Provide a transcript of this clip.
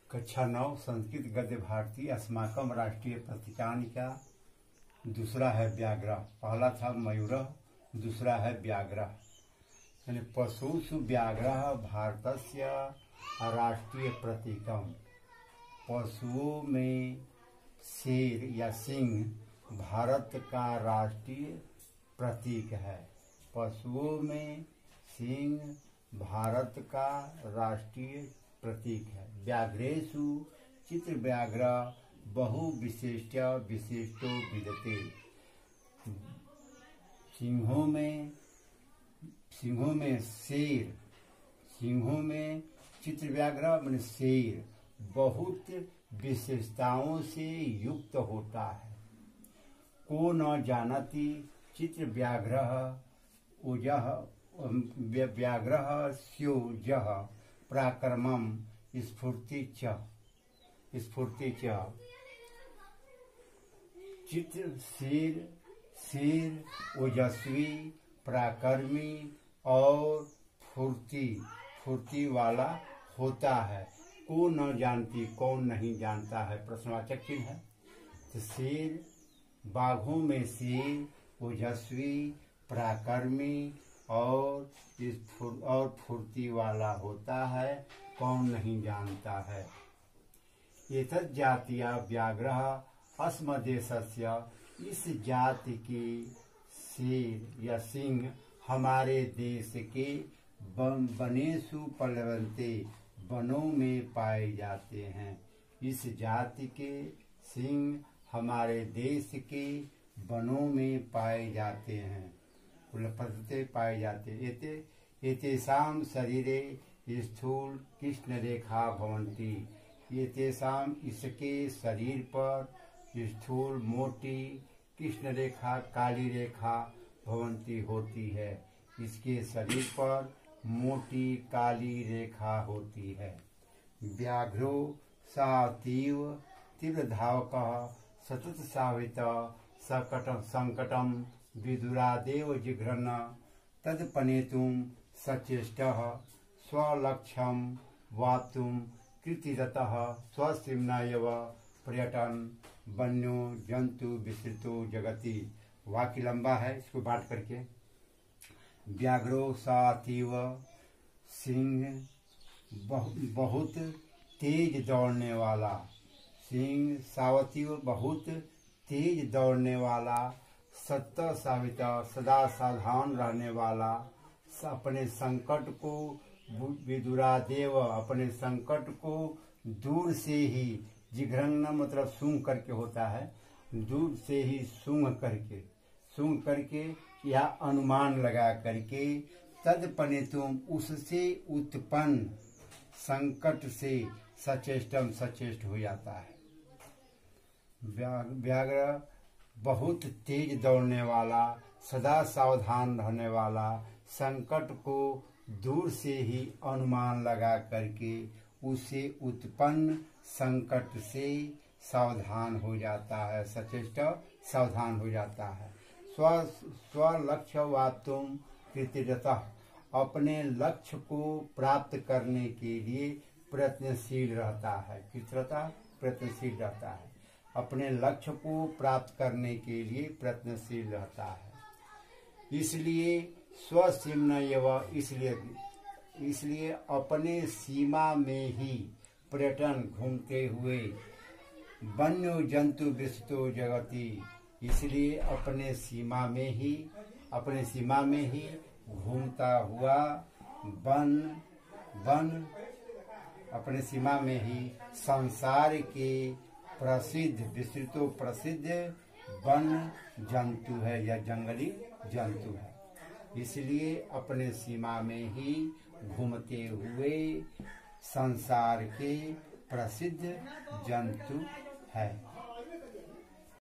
कक्षा 9 संस्कृत गद्य भारती अस्माकं राष्ट्रीय पत्रिकानिका। दूसरा है व्याघ्र। पहला था मयूर, दूसरा है व्याघ्र। यानी पशुषु व्याघ्र भारतस्य राष्ट्रीय प्रतीकम। पशुओं में शेर या सिंह भारत का राष्ट्रीय प्रतीक है। पशुओं में सिंह भारत का राष्ट्रीय प्रतीक है। व्याघ्रेषु चित्र व्याघ्र बहु विशिष्टो विद्यते। सिंहों में शेर, सिंहों में चित्र व्याघ्र माने शेर बहुत विशेषताओं से युक्त होता है। को न जानति चित्र व्याघ्र उजह व्याघ्र स्योजह पराक्रमं स्फूर्ति च। चित्र शेर ओजस्वी, पराक्रमी और फुर्ती वाला होता है। को न जानती, कौन नहीं जानता है, प्रश्नवाचक चिन्ह है। तो शेर, बाघों में शेर ओजस्वी, पराक्रमी और फुर्ती वाला होता है, कौन नहीं जानता है। एतत् जातीय व्याघ्र अस्मदेशस्य, इस जाति के शेर या सिंह हमारे देश के वनेषु पल्लवन्ते, वनों में पाए जाते हैं। इस जाति के सिंह हमारे देश के वनों में पाए जाते हैं, पाए जाते। एतेषां शरीरे स्थूल कृष्ण रेखा भवन्ति। एतेषां इसके शरीर पर स्थूल मोटी कृष्ण रेखा काली रेखा भवन्ति होती है। इसके शरीर पर मोटी काली रेखा होती है। व्याघ्रो सातीव तीव्र धावक सतत सावित संकटम विदुरादेव जिघ्रन तदपनेतुं सचेष्टः स्वलक्ष्यं वाप्तुं कृतिरतः स्वसिम्नायव पर्यटन वन्यो जंतु विस्तृतो जगति। वाक्य लंबा है, इसको बांट करके। व्याघ्रो सातीव, सिंह बहुत तेज दौड़ने वाला। सिंह सावतीव बहुत तेज दौड़ने वाला। सत्य साविता सदा सावधान रहने वाला। अपने संकट को विदुरादेव, अपने संकट को दूर से ही, जिघ्रन्न मतलब सूंघ करके होता है, दूर से ही सूंघ करके या अनुमान लगा करके तदपनेतुम उससे उत्पन्न संकट से सचेष्टम सचेष्ट हो जाता है। व्याघ्र बहुत तेज दौड़ने वाला, सदा सावधान रहने वाला, संकट को दूर से ही अनुमान लगा करके उसे उत्पन्न संकट से सावधान हो जाता है, सचेष्ट सावधान हो जाता है। स्वलक्ष्य वाप्तुं कृतिरतः, अपने लक्ष्य को प्राप्त करने के लिए प्रयत्नशील रहता है। कृतरता प्रयत्नशील रहता है, अपने लक्ष्य को प्राप्त करने के लिए प्रयत्नशील रहता है। इसलिए स्वसीम्नयव, इसलिए अपने सीमा में ही पर्यटन घूमते हुए वन्य जंतु विस्तृतो जगति, इसलिए अपने सीमा में ही घूमता हुआ अपने सीमा में ही संसार के विस्तृतो प्रसिद्ध वन जंतु है या जंगली जंतु है। इसलिए अपने सीमा में ही घूमते हुए संसार के प्रसिद्ध जंतु है।